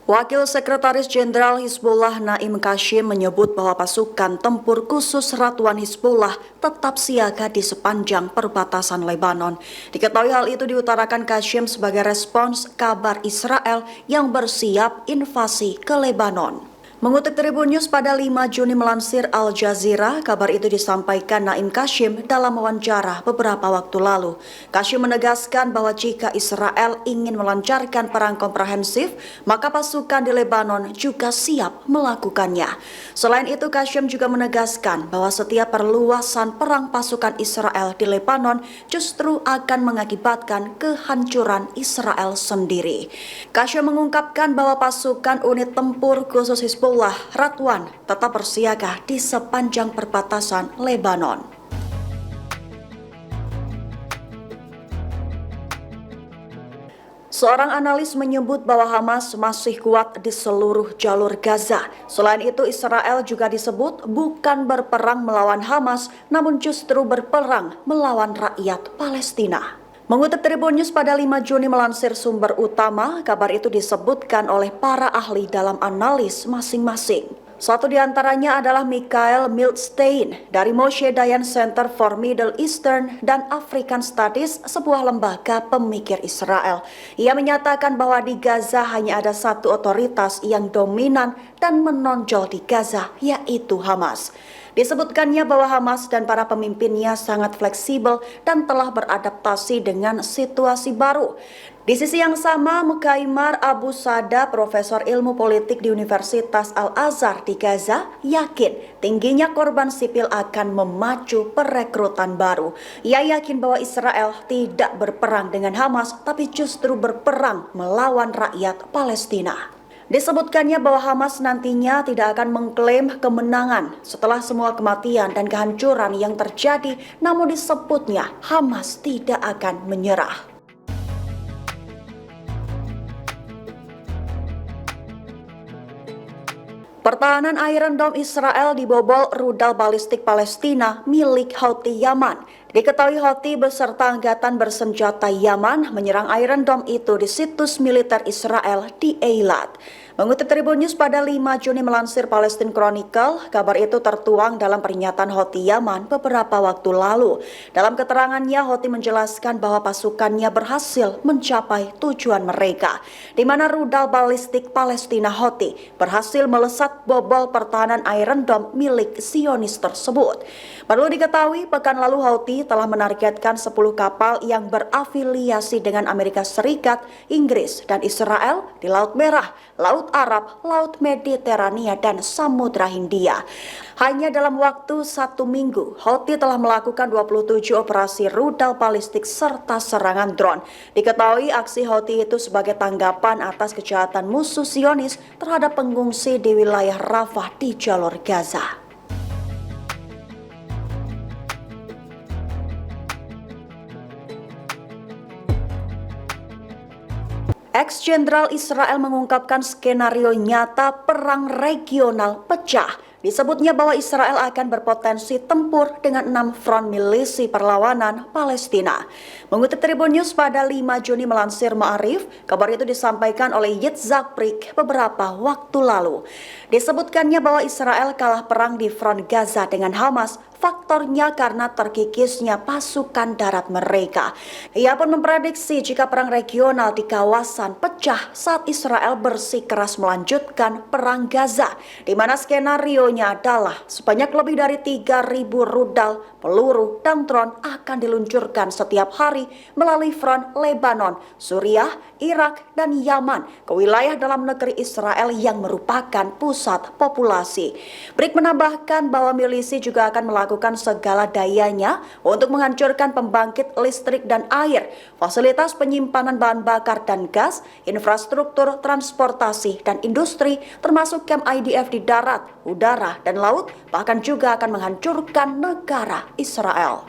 Wakil Sekretaris Jenderal Hizbullah Naim Qasyim menyebut bahwa pasukan tempur khusus Ratuan Hizbullah tetap siaga di sepanjang perbatasan Lebanon. Diketahui hal itu diutarakan Qasyim sebagai respons kabar Israel yang bersiap invasi ke Lebanon. Mengutip Tribun News pada 5 Juni melansir Al Jazeera, kabar itu disampaikan Naim Qasyim dalam wawancara beberapa waktu lalu. Qasyim menegaskan bahwa jika Israel ingin melancarkan perang komprehensif, maka pasukan di Lebanon juga siap melakukannya. Selain itu, Qasyim juga menegaskan bahwa setiap perluasan perang pasukan Israel di Lebanon justru akan mengakibatkan kehancuran Israel sendiri. Qasyim mengungkapkan bahwa pasukan unit tempur khusus Hizbullah Ratuan tetap bersiaga di sepanjang perbatasan Lebanon. Seorang analis menyebut bahwa Hamas masih kuat di seluruh jalur Gaza. Selain itu, Israel juga disebut bukan berperang melawan Hamas, namun justru berperang melawan rakyat Palestina. Mengutip Tribun News pada 5 Juni melansir sumber utama, kabar itu disebutkan oleh para ahli dalam analis masing-masing. Satu di antaranya adalah Michael Milstein dari Moshe Dayan Center for Middle Eastern dan African Studies, sebuah lembaga pemikir Israel. Ia menyatakan bahwa di Gaza hanya ada satu otoritas yang dominan dan menonjol di Gaza, yaitu Hamas. Disebutkannya bahwa Hamas dan para pemimpinnya sangat fleksibel dan telah beradaptasi dengan situasi baru. Di sisi yang sama, Mukaimar Abu Sada, profesor ilmu politik di Universitas Al-Azhar di Gaza, yakin tingginya korban sipil akan memacu perekrutan baru. Ia yakin bahwa Israel tidak berperang dengan Hamas, tapi justru berperang melawan rakyat Palestina. Disebutkannya bahwa Hamas nantinya tidak akan mengklaim kemenangan setelah semua kematian dan kehancuran yang terjadi, namun disebutnya Hamas tidak akan menyerah. Pertahanan Iron Dome Israel dibobol rudal balistik Palestina milik Houthi Yaman. Diketahui Houthi beserta angkatan bersenjata Yaman menyerang Iron Dome itu di situs militer Israel di Eilat. Mengutip Tribun News pada 5 Juni melansir Palestine Chronicle, kabar itu tertuang dalam pernyataan Houthi Yaman beberapa waktu lalu. Dalam keterangannya, Houthi menjelaskan bahwa pasukannya berhasil mencapai tujuan mereka, di mana rudal balistik Palestina Houthi berhasil melesat bobol pertahanan Iron Dome milik Zionis tersebut. Perlu diketahui, pekan lalu Houthi telah menargetkan 10 kapal yang berafiliasi dengan Amerika Serikat, Inggris, dan Israel di Laut Merah, Laut Arab, Laut Mediterania, dan Samudra Hindia. Hanya dalam waktu 1 minggu, Houthi telah melakukan 27 operasi rudal balistik serta serangan drone. Diketahui aksi Houthi itu sebagai tanggapan atas kejahatan musuh Zionis terhadap pengungsi di wilayah Rafah di jalur Gaza. Ex-Jenderal Israel mengungkapkan skenario nyata perang regional pecah. Disebutnya bahwa Israel akan berpotensi tempur dengan 6 front milisi perlawanan Palestina. Mengutip Tribun News pada 5 Juni melansir Ma'arif, kabar itu disampaikan oleh Yitzhak Brik beberapa waktu lalu. Disebutkannya bahwa Israel kalah perang di front Gaza dengan Hamas, faktornya karena terkikisnya pasukan darat mereka. Ia pun memprediksi jika perang regional di kawasan pecah saat Israel bersikeras melanjutkan perang Gaza, di mana skenario adalah sebanyak lebih dari 3.000 rudal, peluru, dan drone akan diluncurkan setiap hari melalui front Lebanon, Suriah, Irak, dan Yaman ke wilayah dalam negeri Israel yang merupakan pusat populasi. Brik menambahkan bahwa milisi juga akan melakukan segala dayanya untuk menghancurkan pembangkit listrik dan air, fasilitas penyimpanan bahan bakar dan gas, infrastruktur transportasi dan industri, termasuk camp IDF di darat, udara, dan laut, bahkan juga akan menghancurkan negara Israel.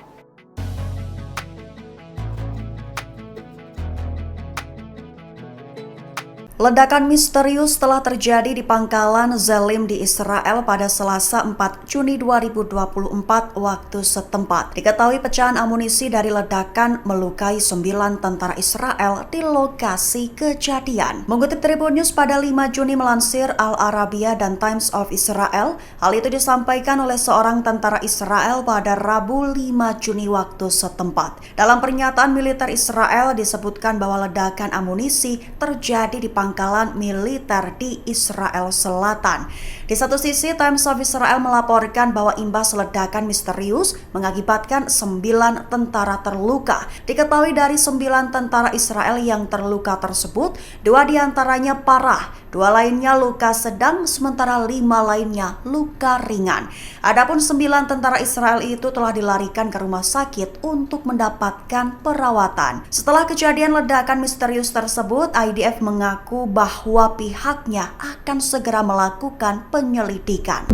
Ledakan misterius telah terjadi di pangkalan Zelim di Israel pada Selasa 4 Juni 2024 waktu setempat. Diketahui pecahan amunisi dari ledakan melukai 9 tentara Israel di lokasi kejadian. Mengutip Tribun News pada 5 Juni melansir Al Arabiya dan Times of Israel, hal itu disampaikan oleh seorang tentara Israel pada Rabu 5 Juni waktu setempat. Dalam pernyataan militer Israel disebutkan bahwa ledakan amunisi terjadi di pangkalan militer di Israel Selatan. Di satu sisi, Times of Israel melaporkan bahwa imbas ledakan misterius mengakibatkan 9 tentara terluka. Diketahui dari 9 tentara Israel yang terluka tersebut, 2 diantaranya parah, 2 lainnya luka sedang, sementara 5 lainnya luka ringan. Adapun 9 tentara Israel itu telah dilarikan ke rumah sakit untuk mendapatkan perawatan. Setelah kejadian ledakan misterius tersebut, IDF mengaku bahwa pihaknya akan segera melakukan penyelidikan.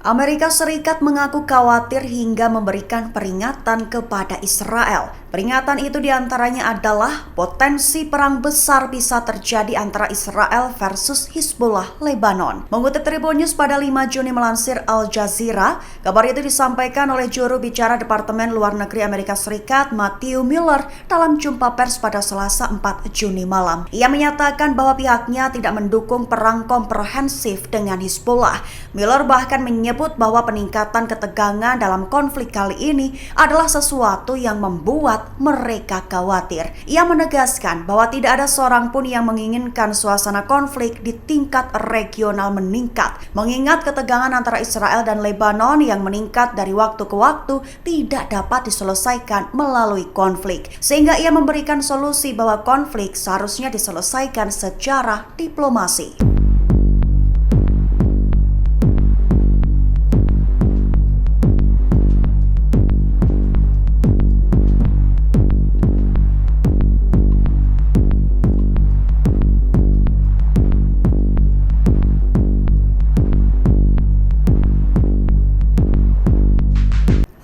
Amerika Serikat mengaku khawatir hingga memberikan peringatan kepada Israel. Peringatan itu diantaranya adalah potensi perang besar bisa terjadi antara Israel versus Hizbullah Lebanon. Mengutip Tribun News pada 5 Juni melansir Al Jazeera, kabar itu disampaikan oleh juru bicara Departemen Luar Negeri Amerika Serikat Matthew Miller dalam jumpa pers pada Selasa 4 Juni malam. Ia menyatakan bahwa pihaknya tidak mendukung perang komprehensif dengan Hizbullah. Miller bahkan menyebut bahwa peningkatan ketegangan dalam konflik kali ini adalah sesuatu yang membuat mereka khawatir. Ia menegaskan bahwa tidak ada seorang pun yang menginginkan suasana konflik di tingkat regional meningkat, mengingat ketegangan antara Israel dan Lebanon yang meningkat dari waktu ke waktu tidak dapat diselesaikan melalui konflik, sehingga ia memberikan solusi bahwa konflik seharusnya diselesaikan secara diplomasi.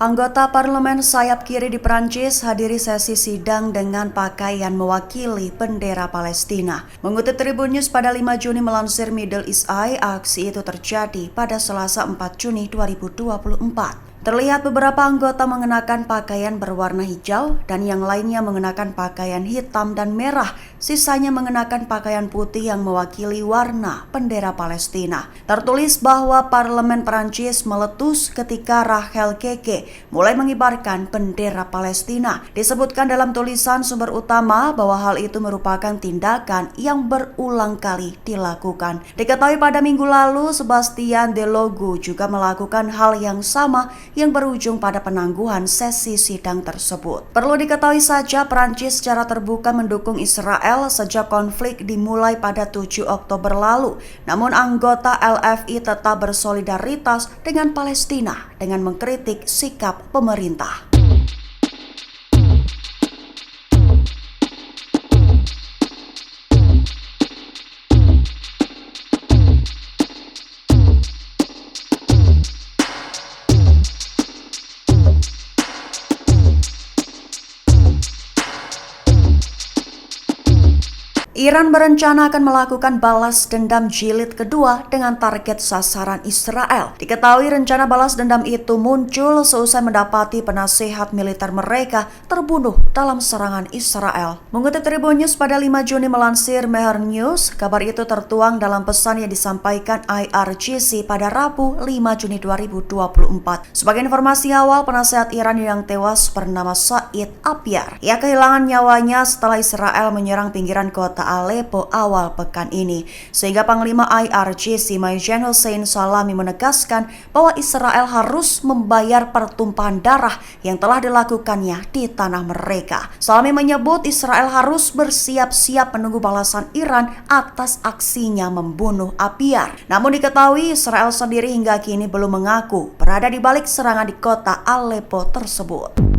Anggota parlemen sayap kiri di Prancis hadiri sesi sidang dengan pakaian mewakili bendera Palestina. Mengutip Tribun News pada 5 Juni melansir Middle East Eye, aksi itu terjadi pada Selasa 4 Juni 2024. Terlihat beberapa anggota mengenakan pakaian berwarna hijau dan yang lainnya mengenakan pakaian hitam dan merah. Sisanya mengenakan pakaian putih yang mewakili warna bendera Palestina. Tertulis bahwa parlemen Prancis meletus ketika Rachel Keke mulai mengibarkan bendera Palestina. Disebutkan dalam tulisan sumber utama bahwa hal itu merupakan tindakan yang berulang kali dilakukan. Diketahui pada minggu lalu, Sebastian Delogu juga melakukan hal yang sama yang berujung pada penangguhan sesi sidang tersebut. Perlu diketahui saja, Prancis secara terbuka mendukung Israel sejak konflik dimulai pada 7 Oktober lalu. Namun anggota LFI tetap bersolidaritas dengan Palestina dengan mengkritik sikap pemerintah. Iran berencana akan melakukan balas dendam jilid kedua dengan target sasaran Israel. Diketahui rencana balas dendam itu muncul seusai mendapati penasihat militer mereka terbunuh dalam serangan Israel. Mengutip Tribun News pada 5 Juni melansir Mehr News, kabar itu tertuang dalam pesan yang disampaikan IRGC pada Rabu 5 Juni 2024. Sebagai informasi awal, penasihat Iran yang tewas bernama Said Abyar. Ia kehilangan nyawanya setelah Israel menyerang pinggiran kota Aleppo awal pekan ini, sehingga Panglima IRGC Mayjen Hossein Salami menegaskan bahwa Israel harus membayar pertumpahan darah yang telah dilakukannya di tanah mereka. Salami menyebut Israel harus bersiap-siap menunggu balasan Iran atas aksinya membunuh Abyar. Namun diketahui Israel sendiri hingga kini belum mengaku berada di balik serangan di kota Aleppo tersebut.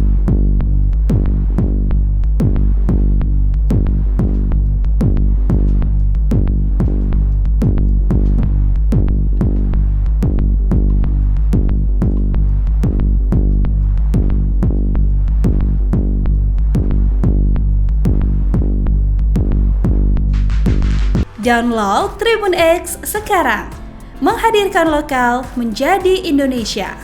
Download Tribun X sekarang. Menghadirkan lokal menjadi Indonesia.